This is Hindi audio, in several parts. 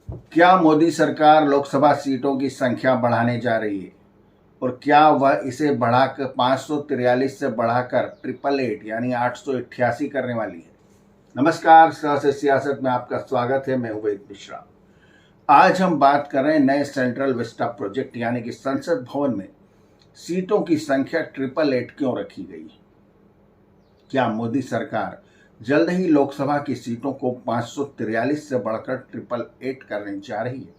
क्या मोदी सरकार लोकसभा सीटों की संख्या बढ़ाने जा रही है और क्या वह इसे बढ़ाकर 543 से बढ़ाकर 888 यानी 888 करने वाली है? नमस्कार, सहज सियासत में आपका स्वागत है। मैं वेद मिश्रा। आज हम बात कर रहे हैं नए सेंट्रल विस्टा प्रोजेक्ट यानी कि संसद भवन में सीटों की संख्या 888 क्यों रखी गई। क्या मोदी सरकार जल्द ही लोकसभा की सीटों को 543 से बढ़कर 888 करने जा रही है?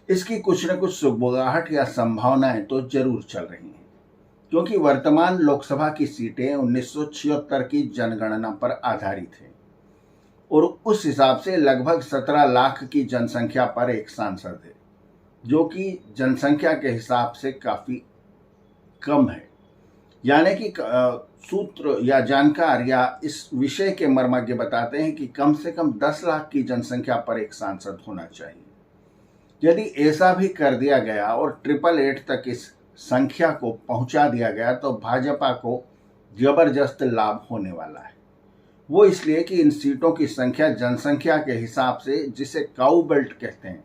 इसकी कुछ न कुछ सुगबुगाहट या संभावनाएं तो जरूर चल रही हैं, क्योंकि वर्तमान लोकसभा की सीटें 1976 की जनगणना पर आधारित हैं और उस हिसाब से लगभग 17 लाख की जनसंख्या पर एक सांसद है, जो कि जनसंख्या के हिसाब से काफी कम है। यानी कि सूत्र या जानकार या इस विषय के मर्मज्ञ बताते हैं कि कम से कम 10 लाख की जनसंख्या पर एक सांसद होना चाहिए। यदि ऐसा भी कर दिया गया और 888 तक इस संख्या को पहुंचा दिया गया तो भाजपा को जबरदस्त लाभ होने वाला है। वो इसलिए कि इन सीटों की संख्या जनसंख्या के हिसाब से, जिसे काऊ बेल्ट कहते हैं,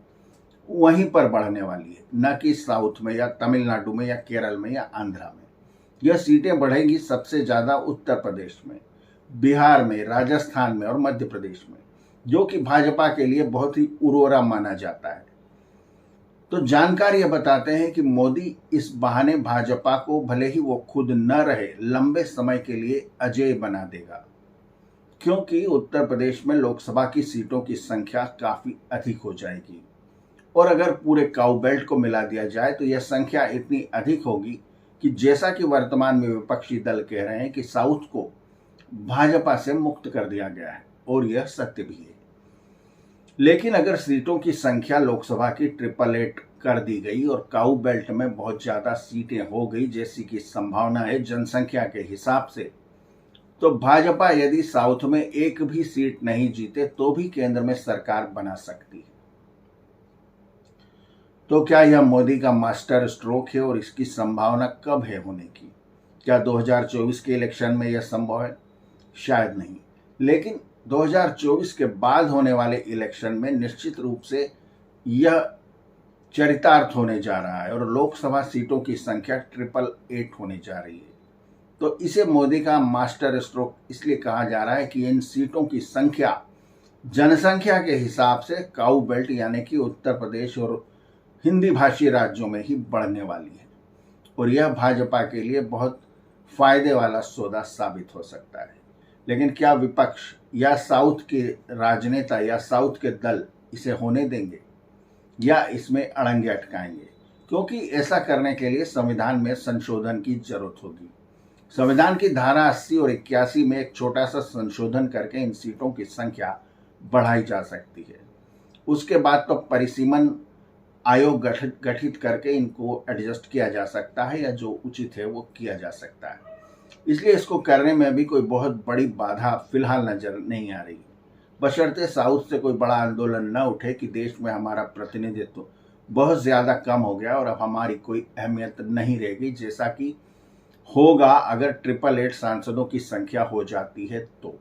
वहीं पर बढ़ने वाली है, न कि साउथ में या तमिलनाडु में या केरल में या आंध्रा में। यह सीटें बढ़ेंगी सबसे ज्यादा उत्तर प्रदेश में, बिहार में, राजस्थान में और मध्य प्रदेश में, जो कि भाजपा के लिए बहुत ही उर्वरा माना जाता है। तो जानकार ये बताते हैं कि मोदी इस बहाने भाजपा को, भले ही वो खुद न रहे, लंबे समय के लिए अजेय बना देगा, क्योंकि उत्तर प्रदेश में लोकसभा की सीटों की संख्या काफी अधिक हो जाएगी और अगर पूरे काऊ बेल्ट को मिला दिया जाए तो यह संख्या इतनी अधिक होगी कि जैसा कि वर्तमान में विपक्षी दल कह रहे हैं कि साउथ को भाजपा से मुक्त कर दिया गया है, और यह सत्य भी है। लेकिन अगर सीटों की संख्या लोकसभा की 888 कर दी गई और काऊ बेल्ट में बहुत ज्यादा सीटें हो गई, जैसी कि संभावना है जनसंख्या के हिसाब से, तो भाजपा यदि साउथ में एक भी सीट नहीं जीते तो भी केंद्र में सरकार बना सकती है। तो क्या यह मोदी का मास्टर स्ट्रोक है और इसकी संभावना कब है होने की? क्या 2024 के इलेक्शन में यह संभव है? शायद नहीं, लेकिन 2024 के बाद होने वाले इलेक्शन में निश्चित रूप से यह चरितार्थ होने जा रहा है और लोकसभा सीटों की संख्या 888 होने जा रही है। तो इसे मोदी का मास्टर स्ट्रोक इसलिए कहा जा रहा है कि इन सीटों की संख्या जनसंख्या के हिसाब से काऊ बेल्ट यानी कि उत्तर प्रदेश और हिंदी भाषी राज्यों में ही बढ़ने वाली है और यह भाजपा के लिए बहुत फायदे वाला सौदा साबित हो सकता है। लेकिन क्या विपक्ष या साउथ के राजनेता या साउथ के दल इसे होने देंगे या इसमें अड़ंगे अटकाएंगे? क्योंकि ऐसा करने के लिए संविधान में संशोधन की जरूरत होगी। संविधान की धारा 80 और 81 में एक छोटा सा संशोधन करके इन सीटों की संख्या बढ़ाई जा सकती है। उसके बाद तो परिसीमन आयोग गठित करके इनको एडजस्ट किया जा सकता है या जो उचित है वो किया जा सकता है। इसलिए इसको करने में भी कोई बहुत बड़ी बाधा फिलहाल नजर नहीं आ रही, बशर्ते साउथ से कोई बड़ा आंदोलन न उठे कि देश में हमारा प्रतिनिधित्व बहुत ज्यादा कम हो गया और अब हमारी कोई अहमियत नहीं रहेगी, जैसा कि होगा अगर 888 सांसदों की संख्या हो जाती है। तो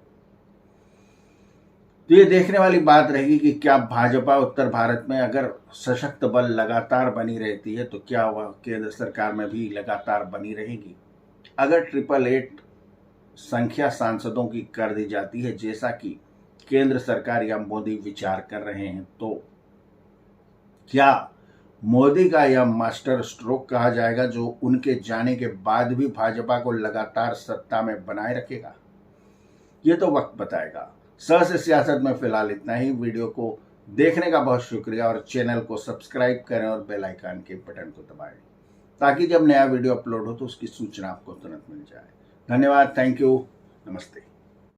ये देखने वाली बात रहेगी कि क्या भाजपा उत्तर भारत में अगर सशक्त बल लगातार बनी रहती है तो क्या वह केंद्र सरकार में भी लगातार बनी रहेगी। अगर 888 संख्या सांसदों की कर दी जाती है, जैसा कि केंद्र सरकार या मोदी विचार कर रहे हैं, तो क्या मोदी का यह मास्टर स्ट्रोक कहा जाएगा जो उनके जाने के बाद भी भाजपा को लगातार सत्ता में बनाए रखेगा? ये तो वक्त बताएगा। सहज सियासत में फिलहाल इतना ही। वीडियो को देखने का बहुत शुक्रिया और चैनल को सब्सक्राइब करें और बेल आइकन के बटन को दबाएं, ताकि जब नया वीडियो अपलोड हो तो उसकी सूचना आपको तुरंत मिल जाए। धन्यवाद, थैंक यू, नमस्ते।